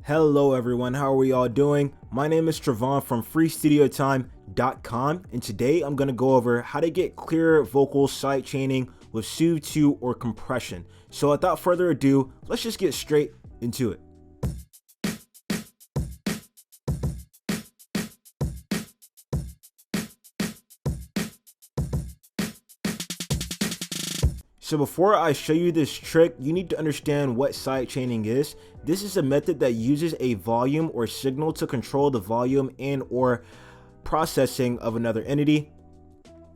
Hello everyone, how are we all doing? My name is Trevon from freestudiotime.com, and today I'm going to go over how to get clearer vocal sidechaining with Soothe 2 or compression. So without further ado, let's just get straight into it. So before I show you this trick, you need to understand what sidechaining is. This is a method that uses a volume or signal to control the volume and or processing of another entity.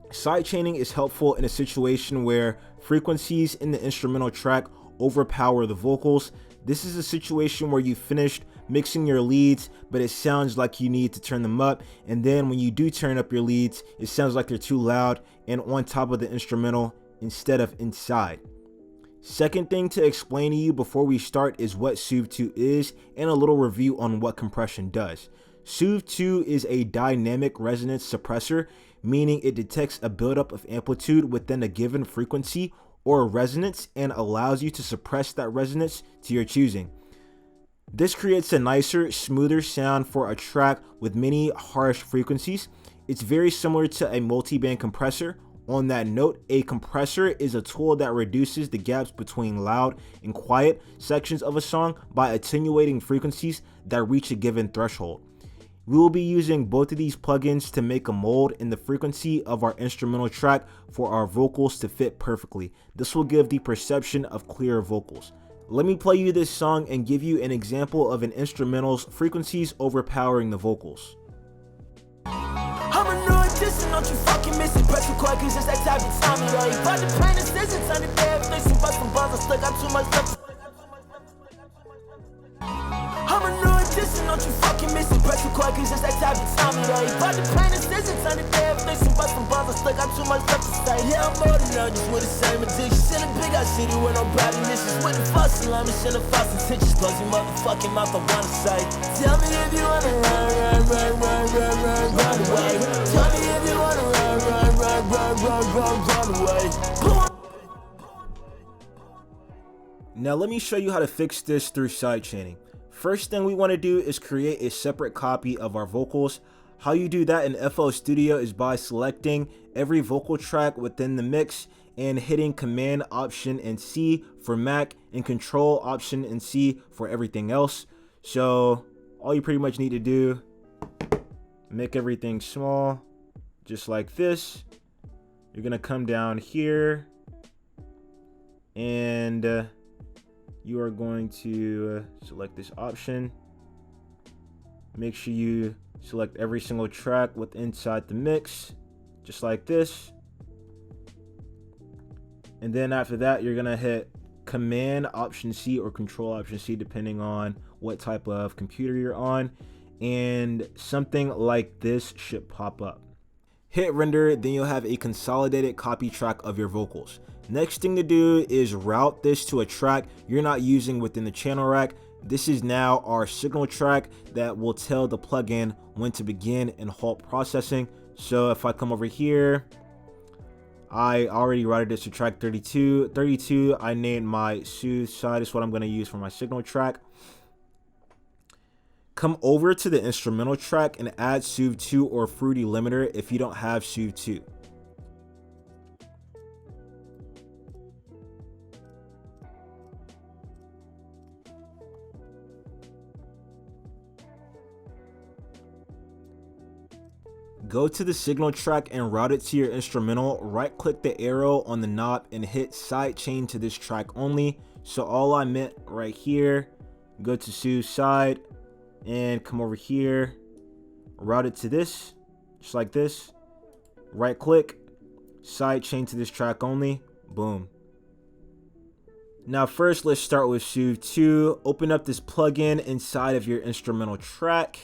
Sidechaining is helpful in a situation where frequencies in the instrumental track overpower the vocals. This is a situation where you finished mixing your leads, but it sounds like you need to turn them up, and then when you do turn up your leads, it sounds like they're too loud and on top of the instrumental instead of inside. Second thing to explain to you before we start is what Soothe 2 is and a little review on what compression does. Soothe 2 is a dynamic resonance suppressor, meaning it detects a buildup of amplitude within a given frequency or resonance and allows you to suppress that resonance to your choosing. This creates a nicer, smoother sound for a track with many harsh frequencies. It's very similar to a multi-band compressor. On that note, a compressor is a tool that reduces the gaps between loud and quiet sections of a song by attenuating frequencies that reach a given threshold. We will be using both of these plugins to make a mold in the frequency of our instrumental track for our vocals to fit perfectly. This will give the perception of clearer vocals. Let me play you this song and give you an example of an instrumental's frequencies overpowering the vocals. Don't you fucking miss it, press record cause it's that type of time, yo. You bought the pain and decisions on the day of fixing, but some balls, I still got too much stuff. I'm a new addition, don't you fucking miss it, press record cause it's that type of time, yo. You bought the pain and decisions on the day of fixing, but some balls, I still got too much stuff to say. Yeah, I'm more than that, just with the same addiction. Still a big ass city with no bad initials. With the fuss, I'm in the fuss intentions. Close your motherfucking mouth, I wanna say. Tell me if you wanna run away. Tell me if you wanna run away. Now let me show you how to fix this through sidechaining. First thing we want to do is create a separate copy of our vocals. How you do that in FL Studio is by selecting every vocal track within the mix and hitting Command Option and C for Mac and Control Option and C for everything else. So all you pretty much need to do, make everything small, just like this. You're gonna come down here and you are going to select this option. Make sure you select every single track with inside the mix, just like this. And then after that, you're gonna hit Command Option C or Control Option C, depending on what type of computer you're on. And something like this should pop up. Hit render, then you'll have a consolidated copy track of your vocals. Next thing to do is route this to a track you're not using within the channel rack. This is now our signal track that will tell the plugin when to begin and halt processing. So if I come over here, I already routed this to track 32. I named my Soothe side. Is what I'm going to use for my signal track. Come over to the instrumental track and add Soothe 2 or Fruity Limiter if you don't have Soothe 2. Go to the signal track and route it to your instrumental. Right click the arrow on the knob and hit sidechain to this track only. So all I meant right here, go to Soothe side and come over here, route it to this, just like this. Right click, sidechain to this track only, boom. Now first, let's start with Soothe 2. Open up this plugin inside of your instrumental track.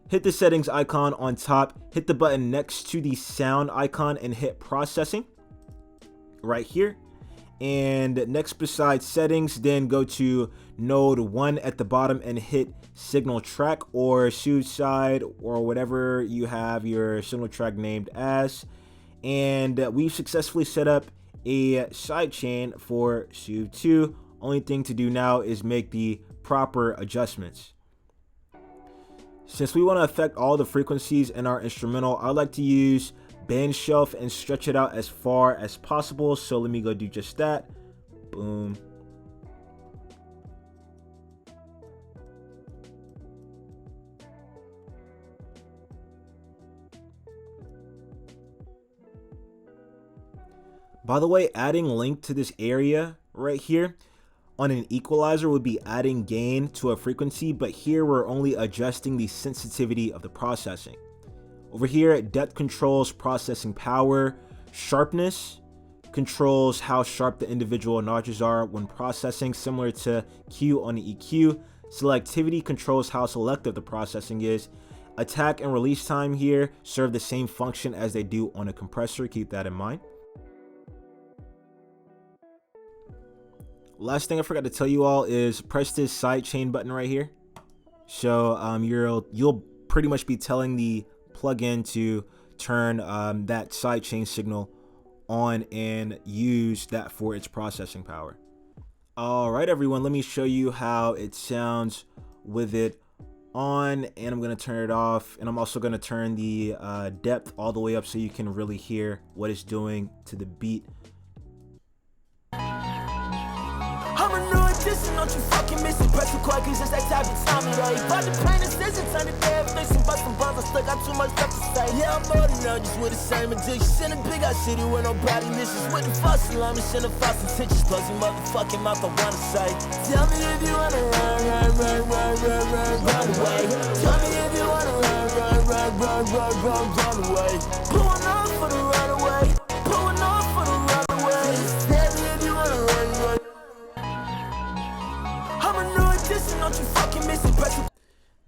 Hit the settings icon on top, hit the button next to the sound icon and hit processing right here. And next beside settings, then go to node 1 at the bottom and hit signal track or Soothe side or whatever you have your signal track named as. And we've successfully set up a sidechain for Soothe 2 Only thing to do now is make the proper adjustments. Since we want to affect all the frequencies in our instrumental, I like to use band shelf and stretch it out as far as possible. So let me go do just that. Boom. By the way, adding length to this area right here on an equalizer would be adding gain to a frequency, but here we're only adjusting the sensitivity of the processing. Over here, depth controls processing power. Sharpness controls how sharp the individual notches are when processing, similar to Q on the EQ. Selectivity controls how selective the processing is. Attack and release time here serve the same function as they do on a compressor. Keep that in mind. Last thing I forgot to tell you all is press this sidechain button right here. So you'll pretty much be telling the plugin to turn that sidechain signal on and use that for its processing power. All right, everyone, let me show you how it sounds with it on, and I'm going to turn it off, and I'm also going to turn the depth all the way up so you can really hear what it's doing to the beat. Don't you fucking miss it, press record, cause it's that type of time of day. But the pain is this, it's turn it down, fixing, but some bars, I still got too much stuff to say. Yeah, I'm more than now, just with the same addiction. In a big ass city where nobody misses. With the fuss, alarm, and the fuss intentions. Plus, your motherfucking mouth, I wanna say. Tell me if you wanna run away. Tell me if you wanna run away. Pulling off for the runaway. Pulling off for the runaway. Tell me if you wanna run.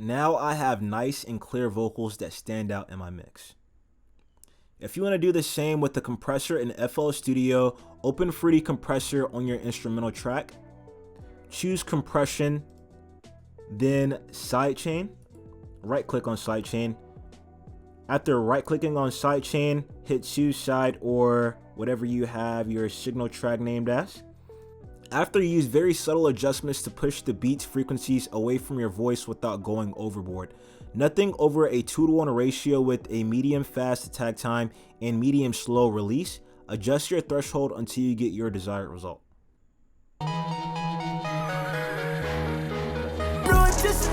Now I have nice and clear vocals that stand out in my mix. If you want to do the same with the compressor in FL Studio, open Fruity Compressor on your instrumental track, choose compression, then sidechain, right click on sidechain. After right clicking on sidechain, hit choose side or whatever you have your signal track named as. After, use very subtle adjustments to push the beat's frequencies away from your voice without going overboard. Nothing over a 2:1 ratio with a medium fast attack time and medium slow release. Adjust your threshold until you get your desired result.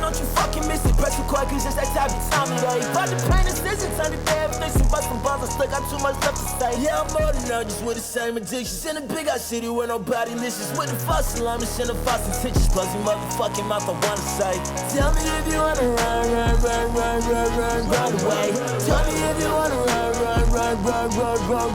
Don't you fucking miss it, press record, cause it's that type of time of day. But the pain is this, it's turn it down, fixing, but some bars, I still got too much stuff to say. Yeah, I'm more than now, just with the same addictions. In a big ass city where nobody listens. With the fuss, alarm, and the fuss intentions. Plus, your motherfucking mouth, I wanna say. Tell me if you wanna run away. Tell me if you wanna run.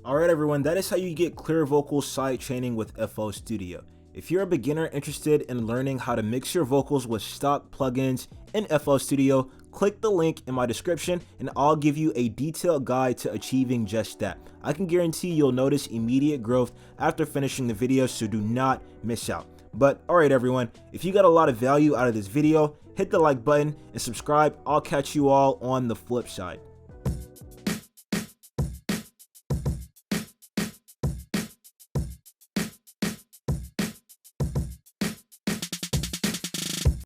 Alright, everyone, that is how you get clear vocal sidechaining with FL Studio. If you're a beginner interested in learning how to mix your vocals with stock plugins in FL Studio, click the link in my description and I'll give you a detailed guide to achieving just that. I can guarantee you'll notice immediate growth after finishing the video, so do not miss out. But alright everyone, if you got a lot of value out of this video, hit the like button and subscribe. I'll catch you all on the flip side.